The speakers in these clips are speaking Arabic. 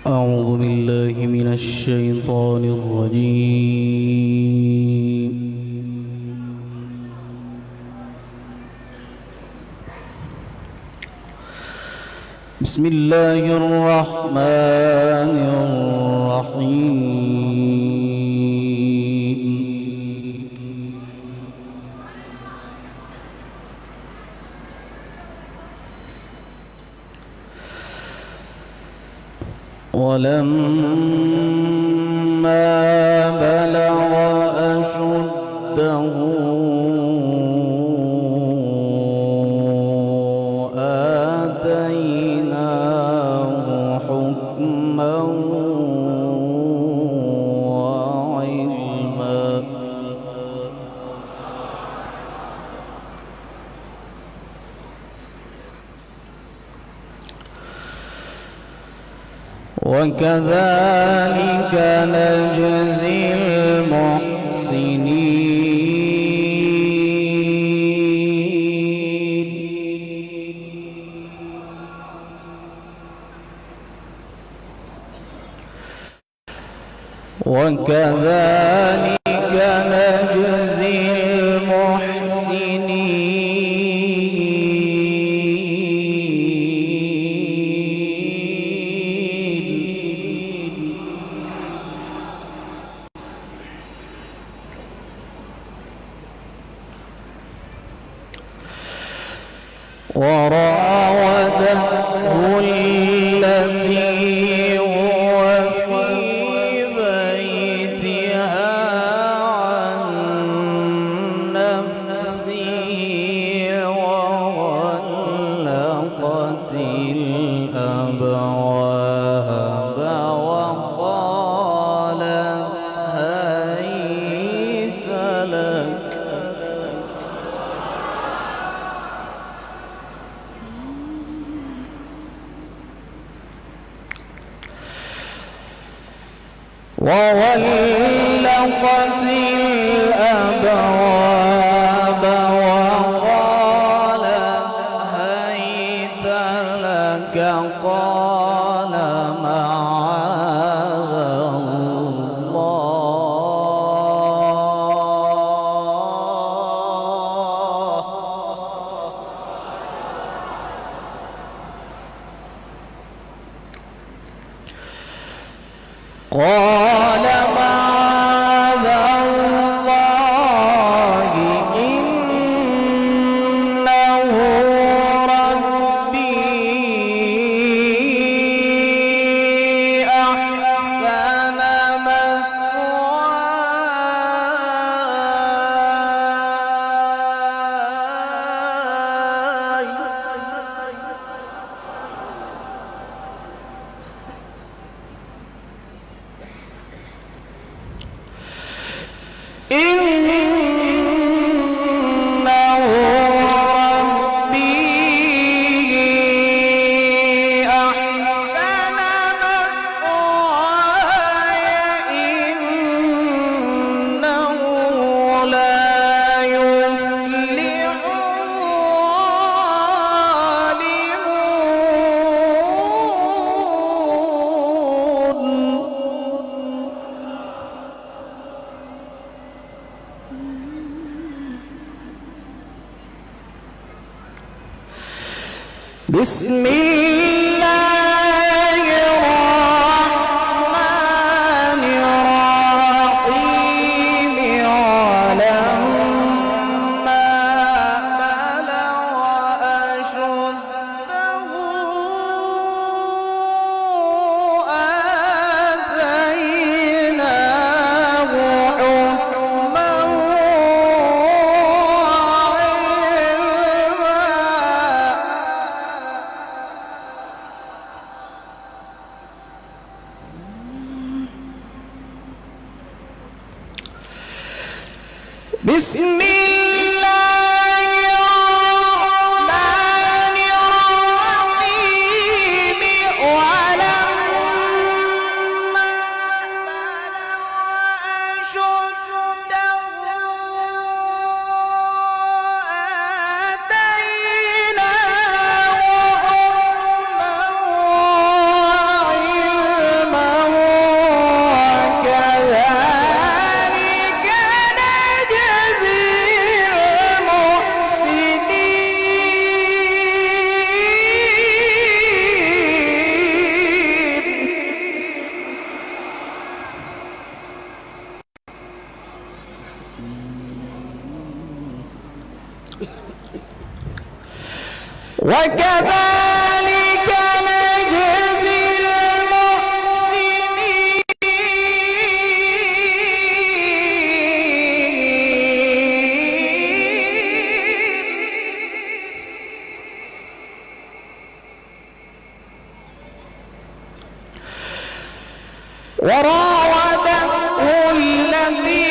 أعوذ بالله من الشيطان الرجيم. بسم الله الرحمن الرحيم. ولما بلغ أشده آتيناه حكما وعلما وكذلك نجزي المحسنين. وكذلك نجزي المحسنين. وراودته التي هو في بيتها عن نفسه وغلقت الأبواب وقالت هيت لك. وغلقت الأبواب وقالت هيت لك. قال معاذ قال معاذ الله إنه ربي أحسن مثواي إنه ربي أحسن مثواي إنه لا يفلح الظالمون. بسم الله الرحمن الرحيم. ولما بلغ أشده آتيناه حكما بسم الله الرحمن الرحيم. ولما بلغ أشده آتيناه حكما وعلما وكذلك نجزي المحسنين. وراودته التي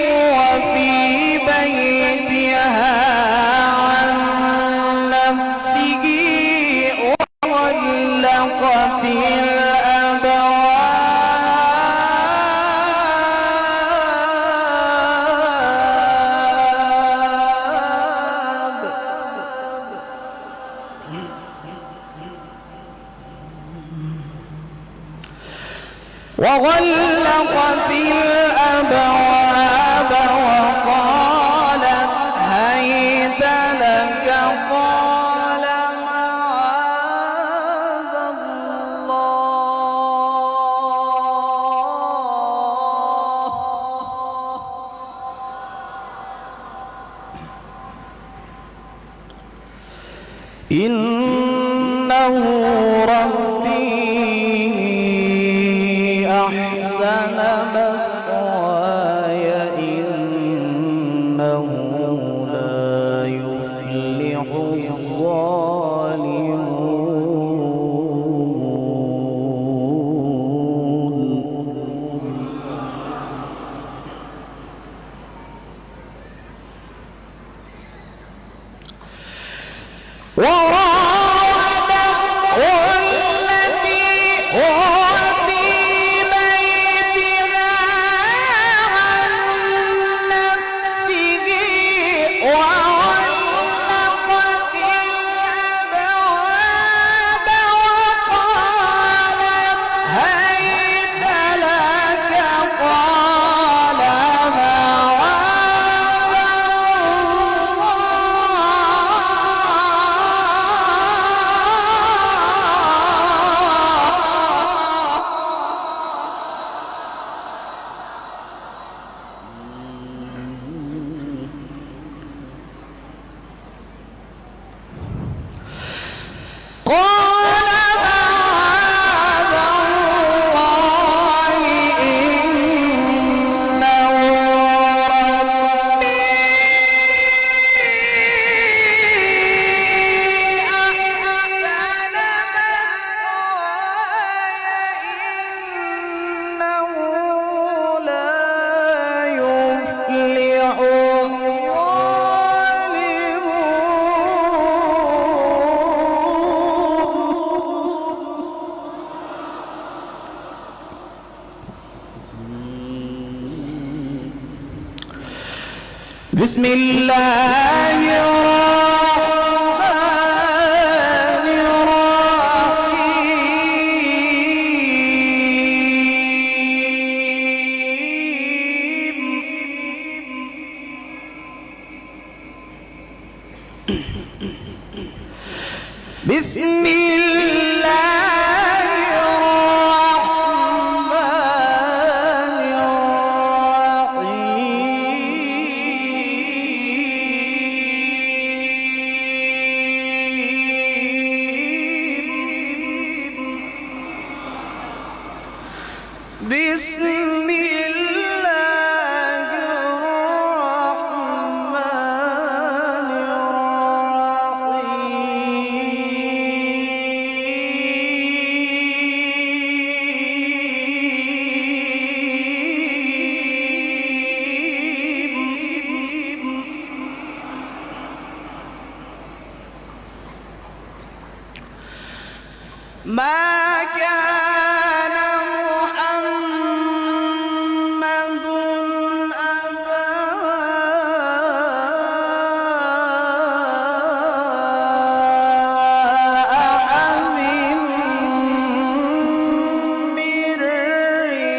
هو في بيتها عن نفسه وغلقت الأبواب وقالت هيت لك قال معاذ الله إنه ربي أحسن مثواي إنه لا يفلح الظالمون. بسم الله الرحمن الرحيم. بسم بسم الله الرحمن الرحيم. ما كان محمد أبا أحد من رجالكم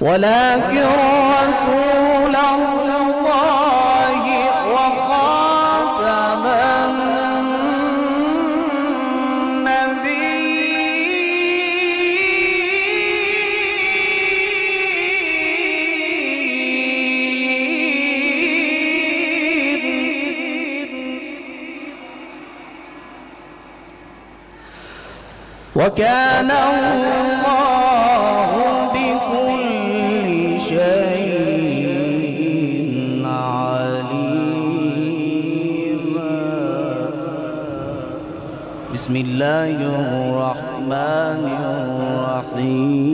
ولكن رسول الله وخاتم النبيين. وكان الله بكل شيء عليما. بسم الله الرحمن الرحيم.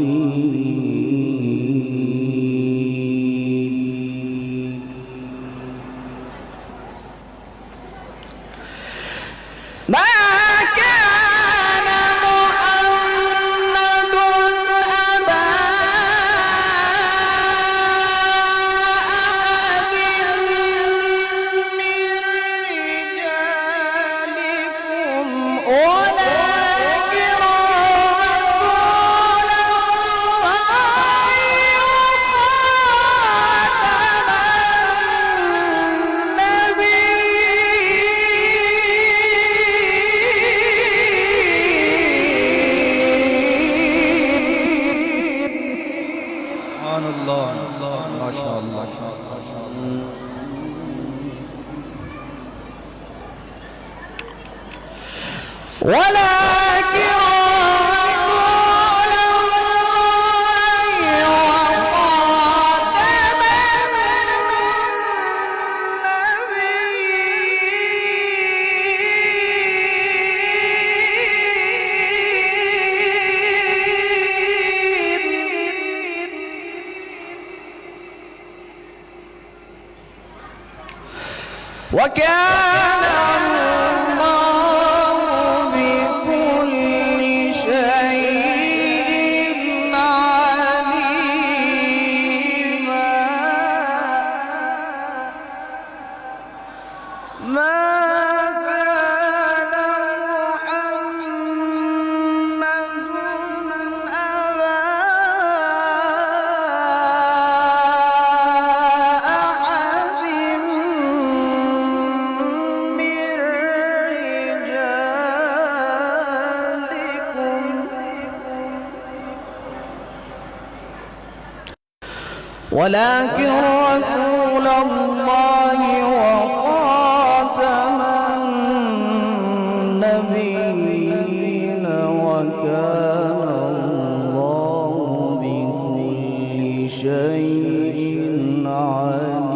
ولكن رسول الله وخاتم النبيين وكان ولكن رسول الله وخاتم النبيين وكان الله بكل شيء عليما.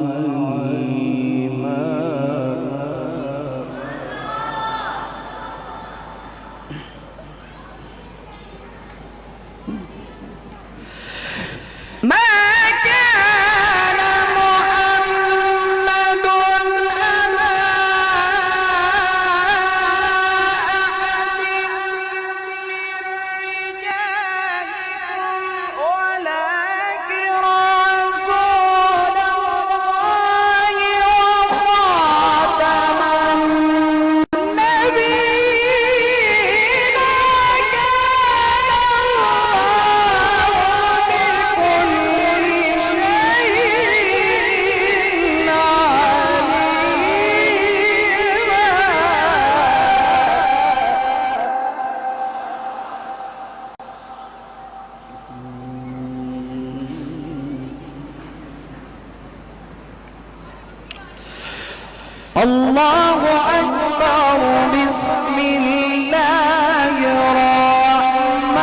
الله أكبر. بسم الله الرحمن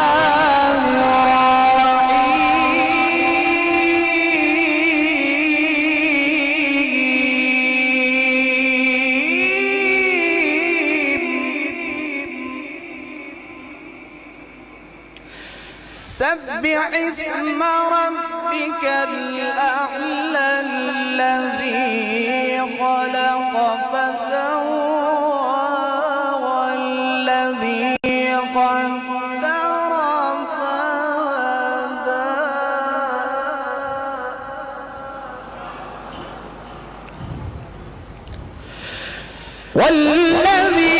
الرحيم. سبح اسم ربك الأعلى الذي خلق فسوى والذي قدر فهدى والذي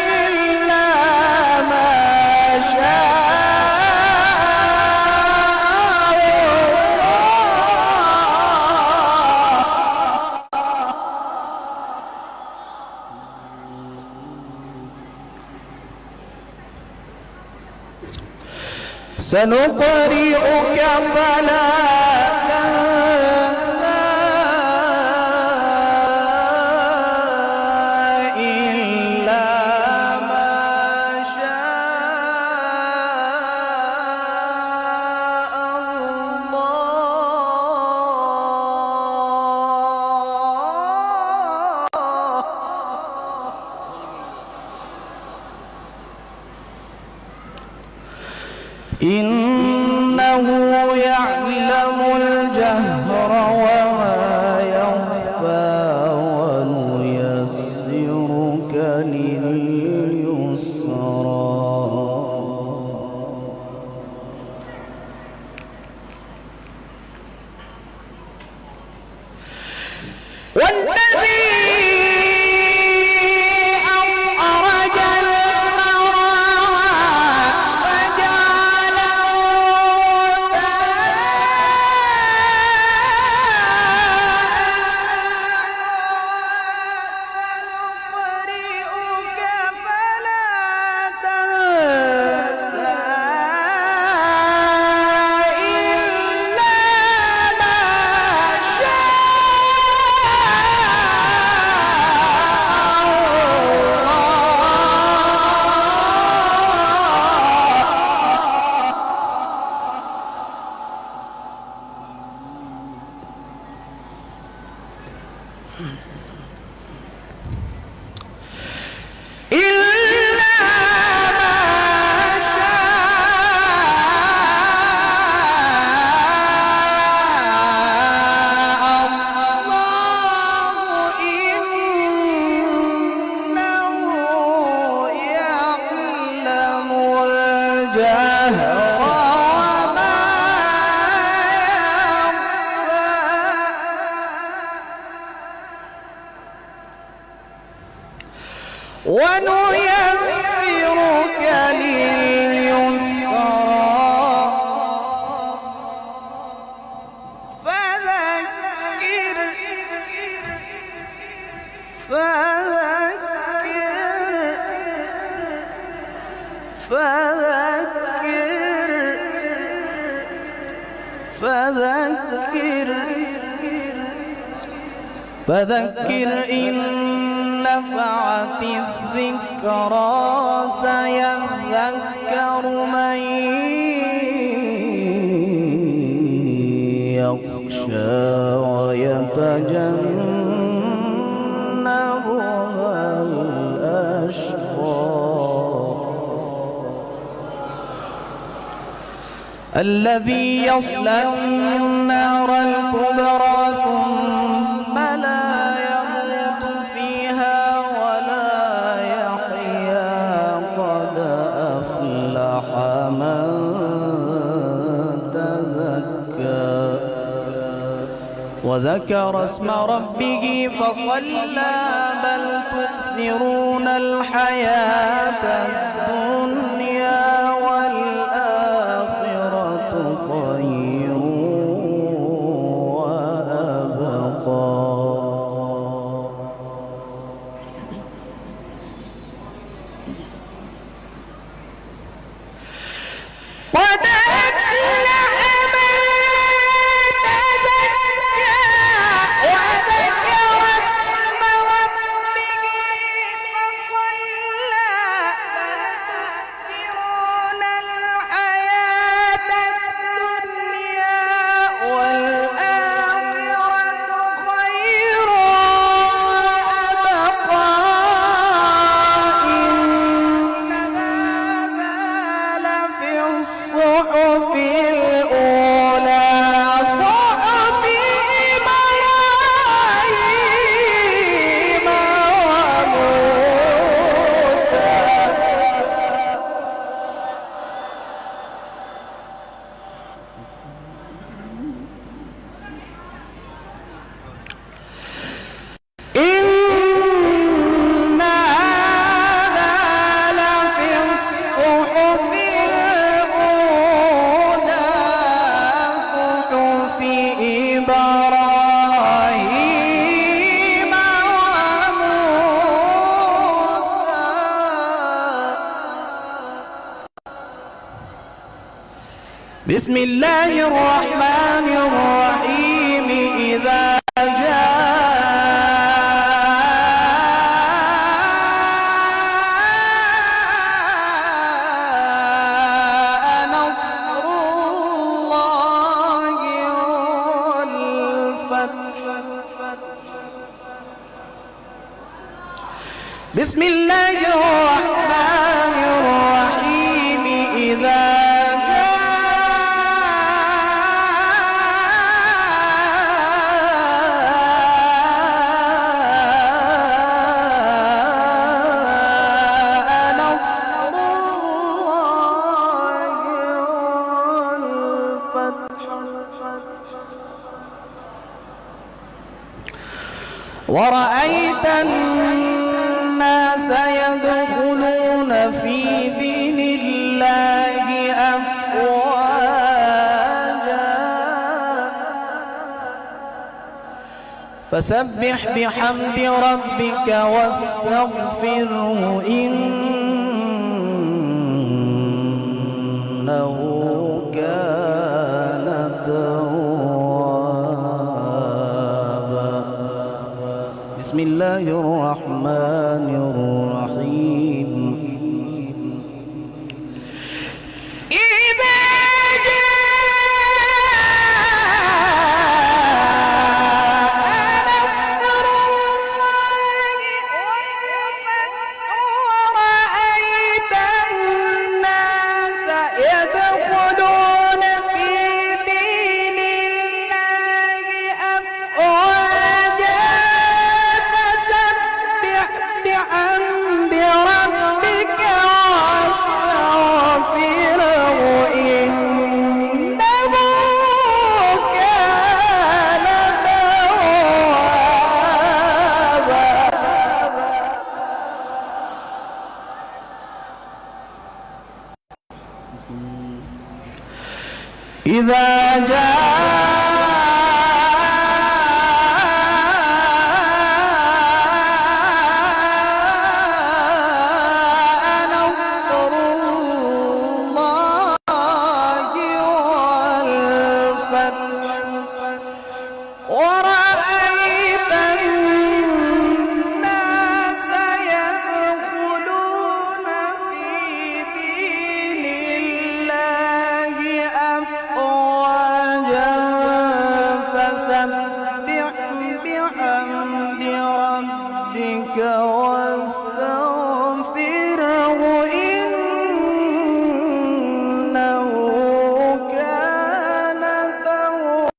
إلا ما شاء سنقرئك فلا تنسى إلا ما شاء الله. إنه يعلم الجهر وما يخفى ونيسرك لليسرى والذي ونيسرك لليسرى فذكر إن نفعت الذكرى سيذكر من يخشى ويتجنبها الأشقى الذي يصلى النار الكبرى ثم لا يموت فيها ولا يحيا قد أفلح من تزكى وذكر اسم ربه فصلى بل تؤثرون الحياة الدنيا والآخرة خير وأبقى وذكر اسم ربه فصلى بسم الله الرحمن الرحيم. إذا جاء نصر الله والفتح. بسم الله الرحمن الرحيم. إذا ورأيت الناس يدخلون في دين الله أفواجا فسبح بحمد ربك واستغفره إنه كان توابا. بسم الله الرحمن الرحيم. إذا جاء نصر الله والفتح ورأيت الناس يدخلون في دين الله أفواجا فسبح بحمد ربك واستغفره إنه كان توابا. إذا جاء نصر الله والفتح ورأيت الناس يدخلون في دين الله أفواجا فسبح بحمد ربك واستغفره إنه كان توابا.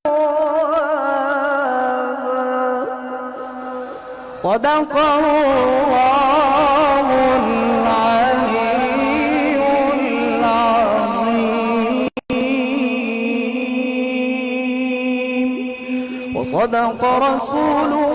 صدق الله العلي العظيم وصدق رسوله